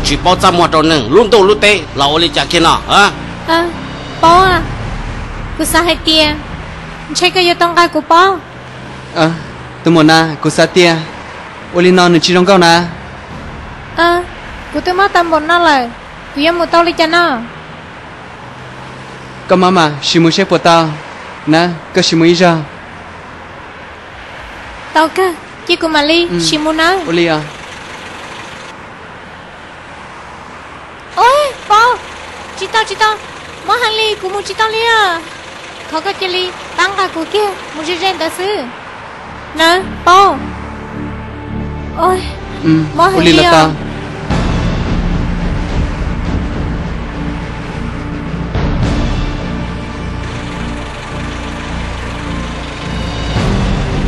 chỉ bao trăm một tròn nưng luôn tô luôn tê là ô li chả kia nào hả bao à cô sa hay tia chơi cái gì tông cái của bao tôi muốn na cô sa tia ô li non chỉ trong câu na cô tôi mất tâm một nó rồi cô em một tao đi cho nó có mà chỉ muốn xếp vào tao na có chỉ muốn ra tao cơ chỉ cô mà li chỉ muốn nói ô li à ôi bao chị tao mua hàng li cô mua chị tao li àเขาก็จะลีตั้งกับกูเกี่ยมึงจะเรียนแต่ซื้อนะปอโอ้ยมอหันเดียว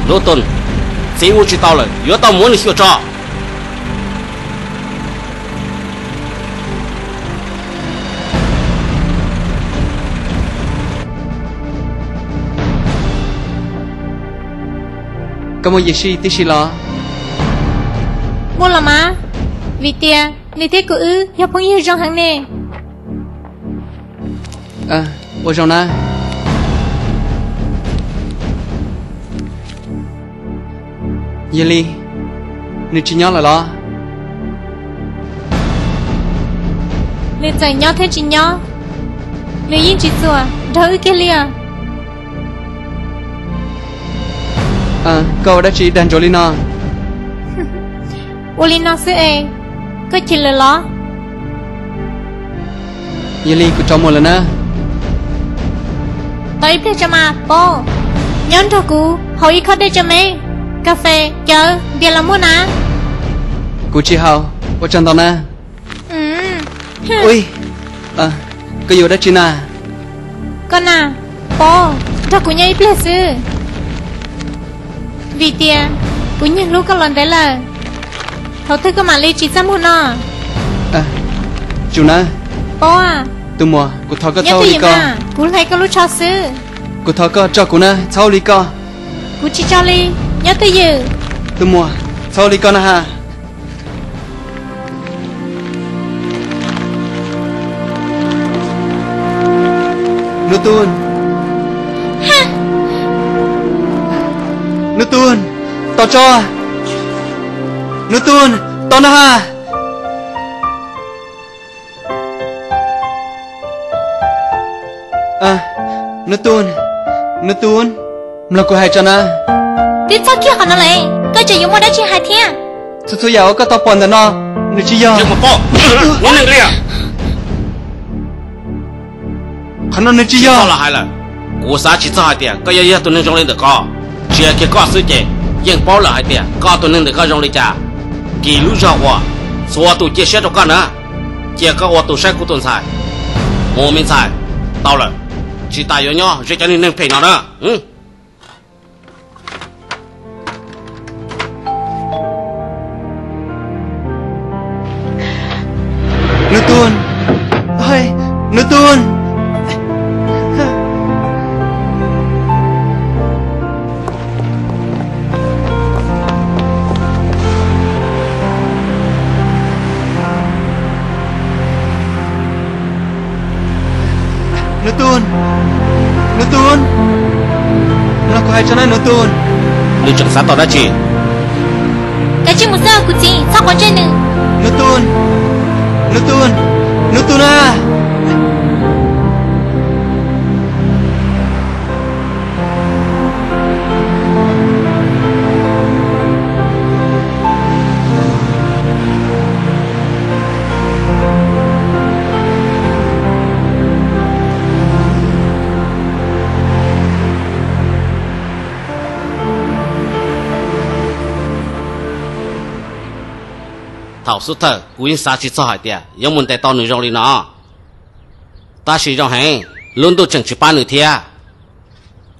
รู้ตนสิวจิตเอาเลยเยอะต้องม้วนเสียจ่อcó một gì xí tí xí lo mua là má vì tiền ni thế cứ ya phong như trong hàng nè ô trong na Yeli ni chỉ nhớ là lo ni chạy nhớ thế chỉ nhớ ni yên chỉ rồi đỡ cái liền câu đã chỉ đàn Jolina Jolina sẽ có chỉ là lo Yeli của trong một lần nữa tới bây giờ mà bố nhớ cho cô hỏi khó để cho mẹ cà phê chờ việc làm muốn à cô chị hào cô chân tao nè ui có gì đó chị nè con à bố cho cô nhảy biết sư vì tiền cô nhận lúc có lần đấy là thấu thức có mà lấy chị ra muốn à chú nè bố à tôi mua cô tháo cái thau đi con cô thấy có lúc cho sư cô tháo cái cho cô nè thau đi con cô chỉ cho đi nhớ tới giờ tôi mua thau đi con ha nước tuôn nước tuôn tao cho nước tuôn tao na ha nước tuôn là cô hay cho na tiếp sau kia còn nó lại có chỉ dùng một đôi chân hai thiên tôi giàu có tao bòn rồi nó người chỉ giàu nhưng mà po muốn lên đây à khả năng người chỉ giàu là hay là cú sa chỉ cho hai tiền có gì tôi nên trong lên được co chỉ cái co sứ chế nhưng bao là hai tiền co tôi nên được co trong lên trả kỳ lũ giàu quá số tôi chia sẻ cho con nữa chia có tôi sai của tôi sai mua mình sai tao là chỉ tài yếu nhau chỉ cho nên phải nó nữa nước tuôn ơi nước tuôn nước tuôn là có hay cho nên nước tuôn lưu chẳng sát tao đã chỉ cái chuyện một giờ của chị sao còn trên nữa nước tuôn à thảo xuất thở cú yên sa chỉ cho hai tiền giống muốn tay tao nửa rong đi nó ta chỉ rong hay luôn tôi chẳng chỉ ba nửa thia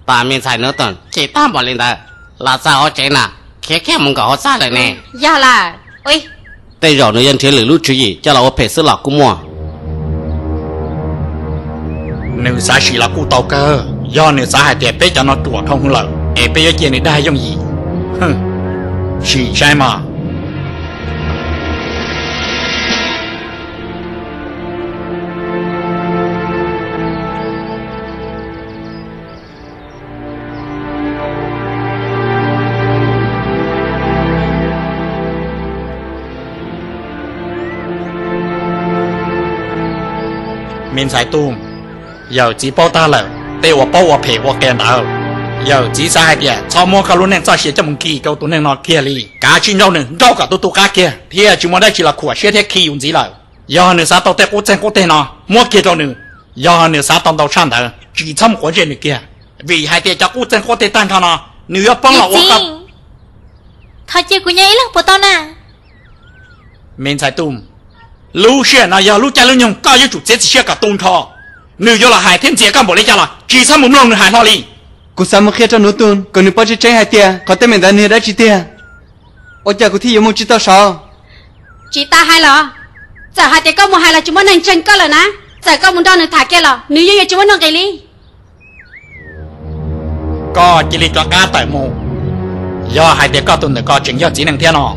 ta miền xài nữa tuần chỉ ta bỏ lên đó là sao ở trên nào khé mong có sao lại nè dạ là ôi tay rong nửa dân thế lử lút chú gì cho là ở phải sửa lọc cũng mua nếu sa chỉ là cú tàu cơ do nếu sa hai tiền bé cho nó chuột không lợ em bé chuyện này đây giống gì chỉ sai mà mình sai tu giờ chỉ bao ta là để我包我赔我干到giờ chỉ sai thì cho mua cái luôn nên cho xe cho mình kỳ câu tụi nên nó kia đi cả chuyên nhau nữa đâu cả tụi cá kia thì chỉ muốn đây chỉ là khỏe xe thế kỳ dùng gì là giờ nữa sao tao té cố tên nó mua kia cho nữa giờ nữa sao tao sang đó chỉ chăm quá chuyện nữa kia vì hai tiền cho cố tên tan thằng nó nữa帮了我个他接姑娘一了不到呢mình sai tu lưu xe nào giờ lưu cha lưu nhung cao như chủ chế chỉ xe cả tôn thọ nếu giờ là hai thiên chế các bộ lấy cha là chỉ sao muốn lòng hai thọ đi cô sao mà khi cho nút tuôn còn nếu bao nhiêu trái hai tia có tên mình đã nề đã chỉ tia ôi cha cô thi giống một chỉ tao sao chỉ ta hai lọ giờ hai tia có một hai là chúng muốn hành trình có là ná giờ có một đòn được thả kia lọ nếu như chúng muốn nâng cái ly có chỉ lý cho cá tại mù do hai tia có tuần được có chính do chỉ năng thiên nó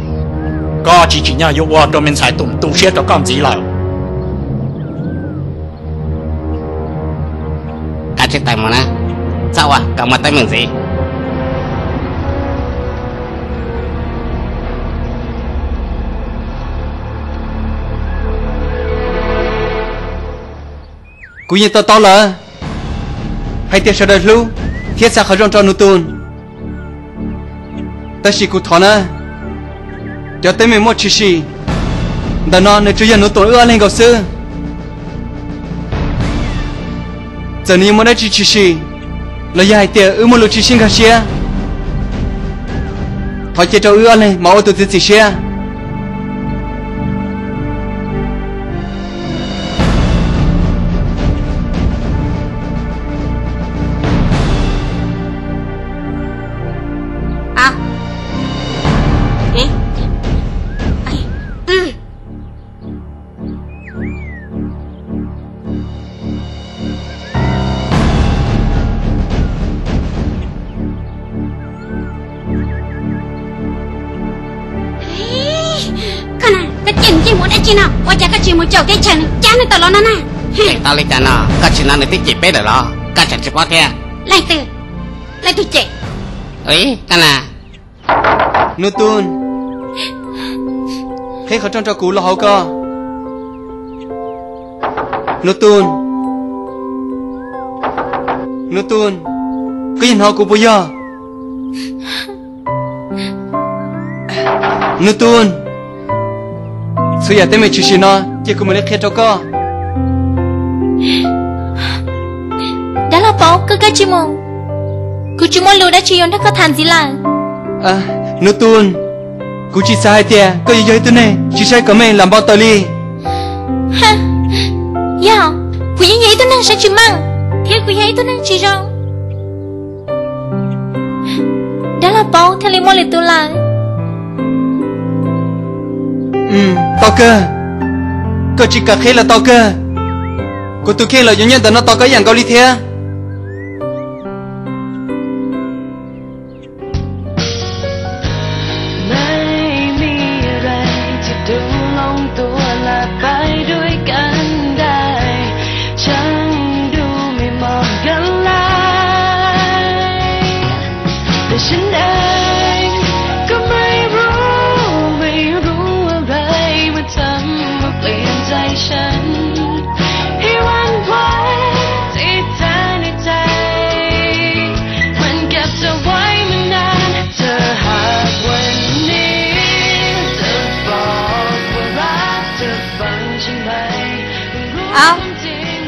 có chỉ nhau yêu qua cho mình xài tụng tu sửa cho con gì là cá chết tay mà nè sao à cầm mặt tay mình gì cú nhiên tao là hai tia sợ đời lu thiết sa khởi trong tròn nút tuôn ta chỉ cú thọ nè cho tới mình một chỉ đã nó nơi chú dân nút tuôn ưa lên cầu sư giờ này muốn đã chỉ là hai tia một lối chỉ sinh cả xe thọ chơi trâu ưa lên máu tụt chỉ xe chị nào, ôi cha các chị muốn chầu cái chén chán này tao lo nè. Tao lấy chán nào, các chị nào này thích chị bé rồi đó, các chị bao thế? Lại từ chị. Ấy, cái nào? Nút tuôn, khiเขาtrong cho cú là họ co. Nút tuôn, cái gì họ cú bây giờ? Nút tuôn. Suy giờ tới mình chỉ nó, chỉ cũng mới khét cho co. Đó là bao cứ cái chim mông lưu đã chỉ yon đã có thành gì là? À, nút tuôn, cú chỉ sai tiệt, có gì tôi này, chỉ sai có mình làm bao tờ li. Ha, ya, cú như vậy tôi nên sẽ chịu mang, thế cú vậy tôi nên chỉ rong. Đó là bao theo lý mô lịch tôi là. Tao cơ có chỉ cả khi là tao cơ của tụi kia là những nhân tao nó tao có dạng cao lý thế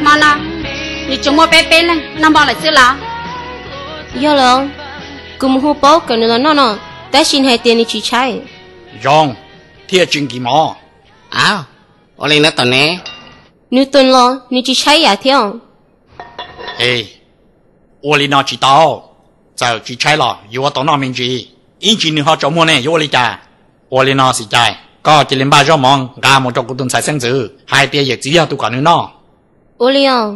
mà nào, như chúng mua bé lên, năm bao lại xưa là. Yo lòng, cũng hú bố cái nó, đã xin hai tiền đi chỉ trái. Yong, thiệt chính kỳ mò. À, ở đây nó tao nè. Nếu tuần lo,你只trái呀theo. Ê, ở đây nó chỉ tao, giờ chỉ trái là, yêu tao nó mình gì, in chỉ họ cho mua này, yêu đi cha, ở đây nó chỉ trái, có chỉ lên ba cho mong, gà một trong cuộc tuần sai sinh tử, hai tia việc chỉ要tu cả nữa nó. Ô Leon,